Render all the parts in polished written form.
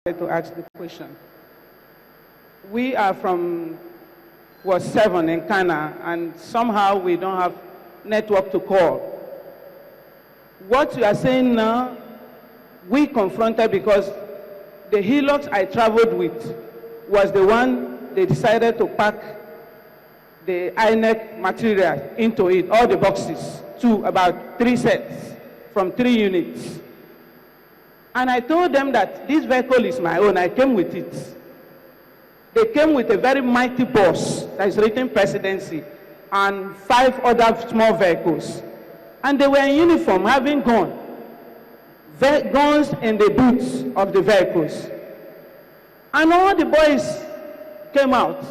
to ask the question. We are from Ward 7 in Kana, and somehow we don't have network to call. What you are saying now, we confronted because the Hilux I traveled with was the one they decided to pack the INEC material into it, all the boxes, to about 3 sets from 3 units. And I told them that this vehicle is my own, I came with it. They came with a very mighty bus that is written presidency and 5 other small vehicles. And they were in uniform, having guns in the boots of the vehicles. And all the boys came out.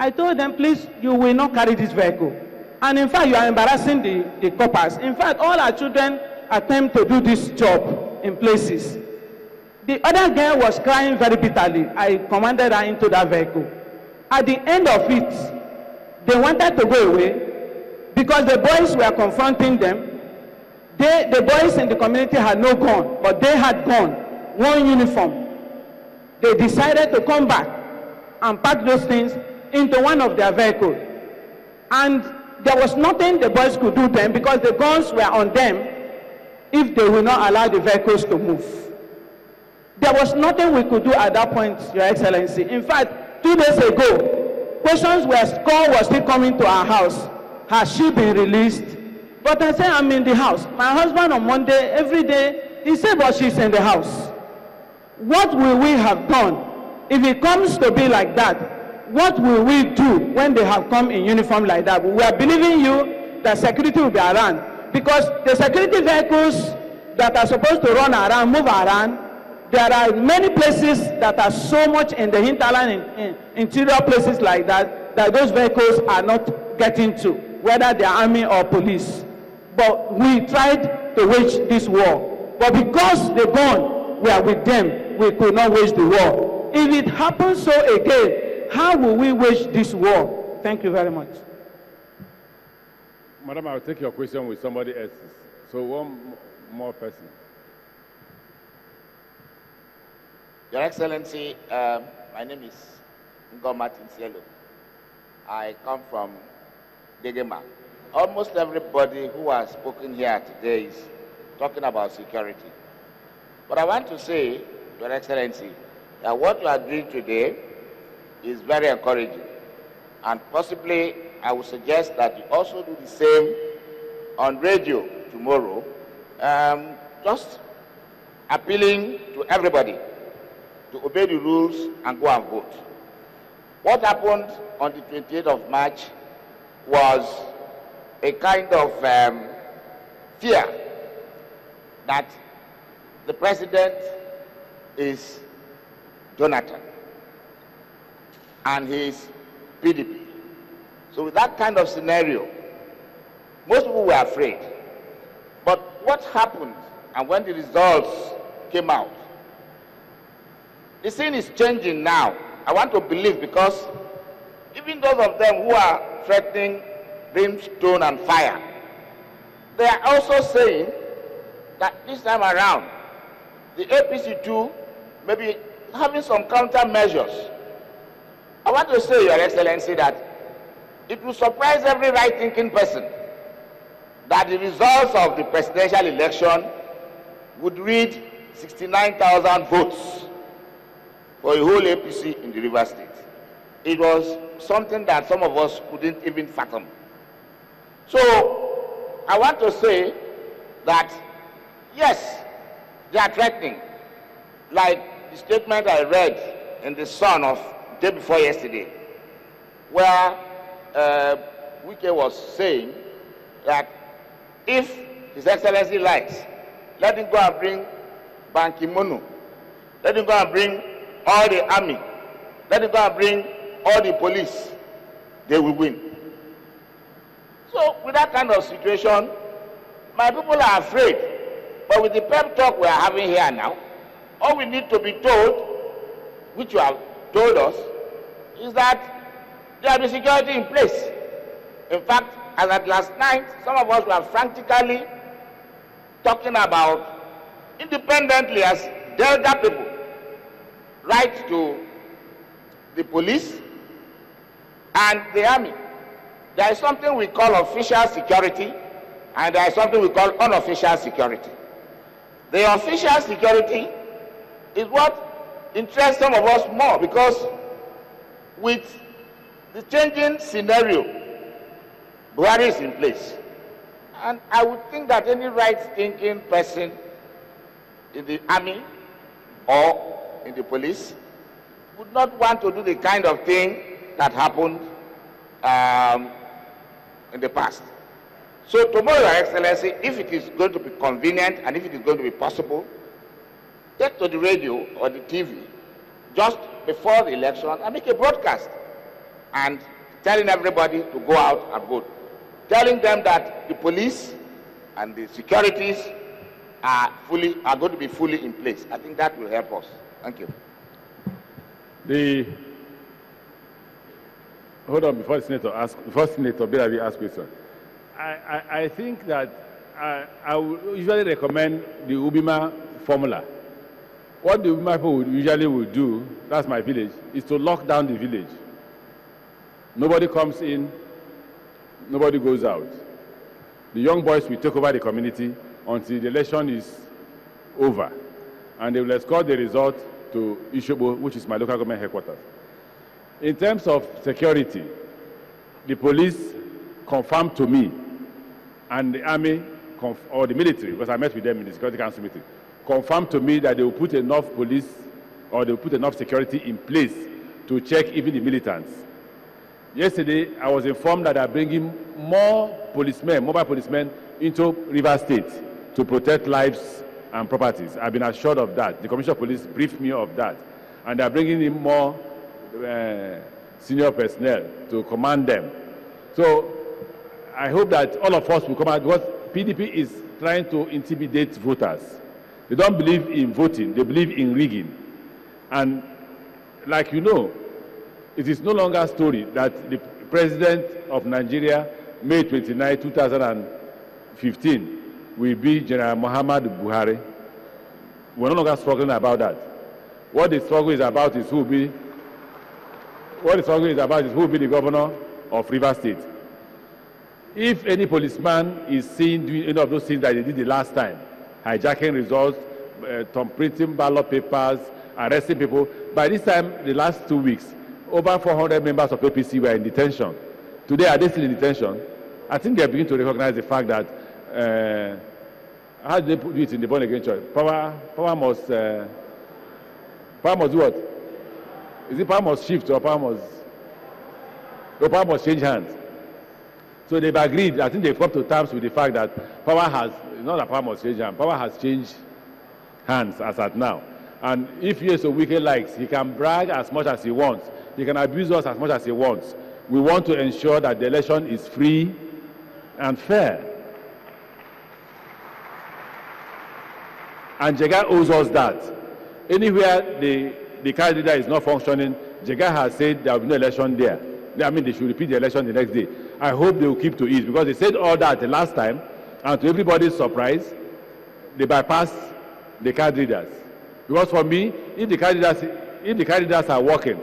I told them, please, you will not carry this vehicle. And in fact, you are embarrassing the coppers. In fact, all our children attempt to do this job in places. The other girl was crying very bitterly. I commanded her into that vehicle. At the end of it, they wanted to go away because the boys were confronting them. The boys in the community had no gun, but they had gun, one uniform. They decided to come back and pack those things into one of their vehicles. And there was nothing the boys could do then because the guns were on them if they will not allow the vehicles to move. There was nothing we could do at that point, Your Excellency. In fact, 2 days ago, questions were still coming to our house. Has she been released? But I said, I'm in the house. My husband on Monday, every day, he said, but she's in the house. What will we have done if it comes to be like that? What will we do when they have come in uniform like that? We are believing you that security will be around. Because the security vehicles that are supposed to run around, move around, there are many places that are so much in the hinterland, interior places like that, that those vehicles are not getting to, whether they are army or police. But we tried to wage this war. But because the gun were with them, we could not wage the war. If it happens so again, how will we wage this war? Thank you very much. Madam, I'll take your question with somebody else. So one more person. Your Excellency, my name is Ngoma Tinsielo. I come from Degema. Almost everybody who has spoken here today is talking about security. But I want to say, Your Excellency, that what you are doing today is very encouraging. And possibly, I would suggest that you also do the same on radio tomorrow, just appealing to everybody to obey the rules and go and vote. What happened on the 28th of March was a kind of fear that the president is Jonathan and his PDP. So with that kind of scenario, most people were afraid. But what happened, and when the results came out, the scene is changing now. I want to believe, because even those of them who are threatening brimstone and fire, they are also saying that this time around, the APC too may be having some countermeasures. I want to say, Your Excellency, that it will surprise every right-thinking person that the results of the presidential election would read 69,000 votes for a whole APC in the River State. It was something that some of us couldn't even fathom. So I want to say that, yes, they are threatening. Like the statement I read in the Sun of the day before yesterday, where Wike was saying that if His Excellency likes, let him go and bring Ban Ki-moon, let him go and bring all the army, let him go and bring all the police, they will win. So with that kind of situation, my people are afraid. But with the pep talk we are having here now, all we need to be told, which you have told us, is that there is security in place. In fact, as at last night, some of us were frantically talking about, independently as Delta people, tied to the police and the army. There is something we call official security, and there is something we call unofficial security. The official security is what interests some of us more, because with the changing scenario, Buhari is in place. And I would think that any right-thinking person in the army or in the police would not want to do the kind of thing that happened in the past. So tomorrow, Your Excellency, if it is going to be convenient and if it is going to be possible, take to the radio or the TV just before the election and make a broadcast and telling everybody to go out and vote. Telling them that the police and the securities are going to be fully in place. I think that will help us. Thank you. Hold on, before Senator Birabi asks question. I think that I would usually recommend the Ubima formula. What the Ubima people usually would do, that's my village, is to lock down the village. Nobody comes in, nobody goes out. The young boys will take over the community until the election is over. And they will escort the result to Ishobo, which is my local government headquarters. In terms of security, the police confirmed to me, and the army, or the military, because I met with them in the Security Council meeting, confirmed to me that they will put enough police, or they will put enough security in place to check even the militants. Yesterday, I was informed that they are bringing more policemen, mobile policemen, into Rivers State to protect lives and properties. I've been assured of that. The Commissioner of Police briefed me of that. And they are bringing in more senior personnel to command them. So I hope that all of us will come out, because PDP is trying to intimidate voters. They don't believe in voting, they believe in rigging. And like you know, it is no longer a story that the President of Nigeria, May 29, 2015, will be General Muhammad Buhari. We're no longer struggling about that. What the struggle is about is who will be the governor of Rivers State. If any policeman is seen doing any of those things that they did the last time, hijacking results, printing ballot papers, arresting people, by this time, the last 2 weeks, over 400 members of APC were in detention. Today, are they still in detention? I think they're beginning to recognize the fact that, how do they do it in the born again church? Power must do what? Is it power must shift or power must change hands? So they've agreed, I think they've come to terms with the fact that power has, not that power must change hands, power has changed hands as at now. And if Yeso Wike likes, he can brag as much as he wants. He can abuse us as much as he wants. We want to ensure that the election is free and fair. And Jega owes us that. Anywhere the candidate is not functioning, Jega has said there will be no election there. I mean, they should repeat the election the next day. I hope they will keep to it, because they said all that the last time, and to everybody's surprise, they bypassed the card readers. Because for me, if the candidates are working,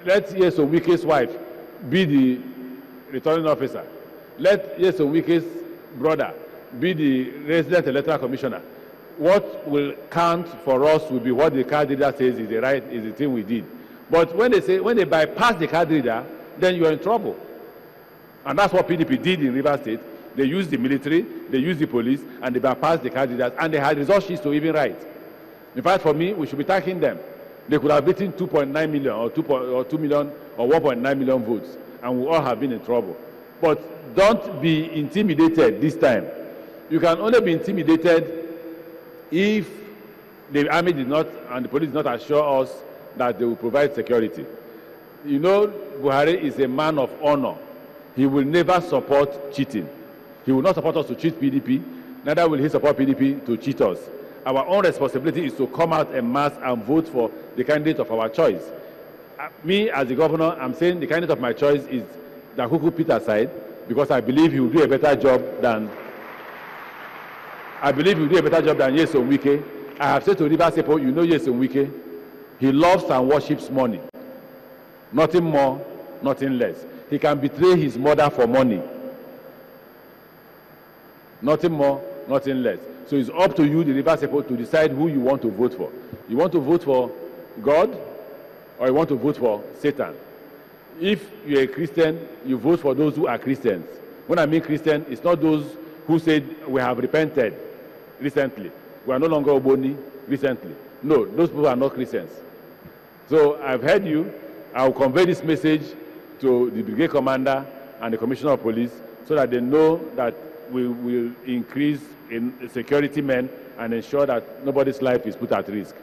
let Yeso Wike's wife be the returning officer. Let Yeso Wike's brother be the resident electoral commissioner. What will count for us will be what the card reader says is the thing we did. But when they bypass the card reader, then you are in trouble. And that's what PDP did in Rivers State. They used the military, they used the police, and they bypassed the card readers, and they had result sheets to even write. In fact, for me, we should be thanking them. They could have beaten 2.9 million or 2 million or 1.9 million votes, and we all have been in trouble. But don't be intimidated this time. You can only be intimidated if the army did not and the police did not assure us that they will provide security. You know, Buhari is a man of honor. He will never support cheating. He will not support us to cheat PDP, neither will he support PDP to cheat us. Our own responsibility is to come out en masse and vote for the candidate of our choice. Me, as the governor, I'm saying the candidate of my choice is Dakuku Peter Side, because I believe he will do a better job than Yeso Wike. I have said to Rivers people, you know Yeso Wike. He loves and worships money. Nothing more, nothing less. He can betray his mother for money. Nothing more, nothing less. So it's up to you, the Rivers people, to decide who you want to vote for. You want to vote for God, or you want to vote for Satan? If you're a Christian, you vote for those who are Christians. When I mean Christian, it's not those who said we have repented recently. We are no longer Oboni recently. No, those people are not Christians. So I've heard you. I'll convey this message to the brigade commander and the commissioner of police so that they know that we will increase in security men and ensure that nobody's life is put at risk.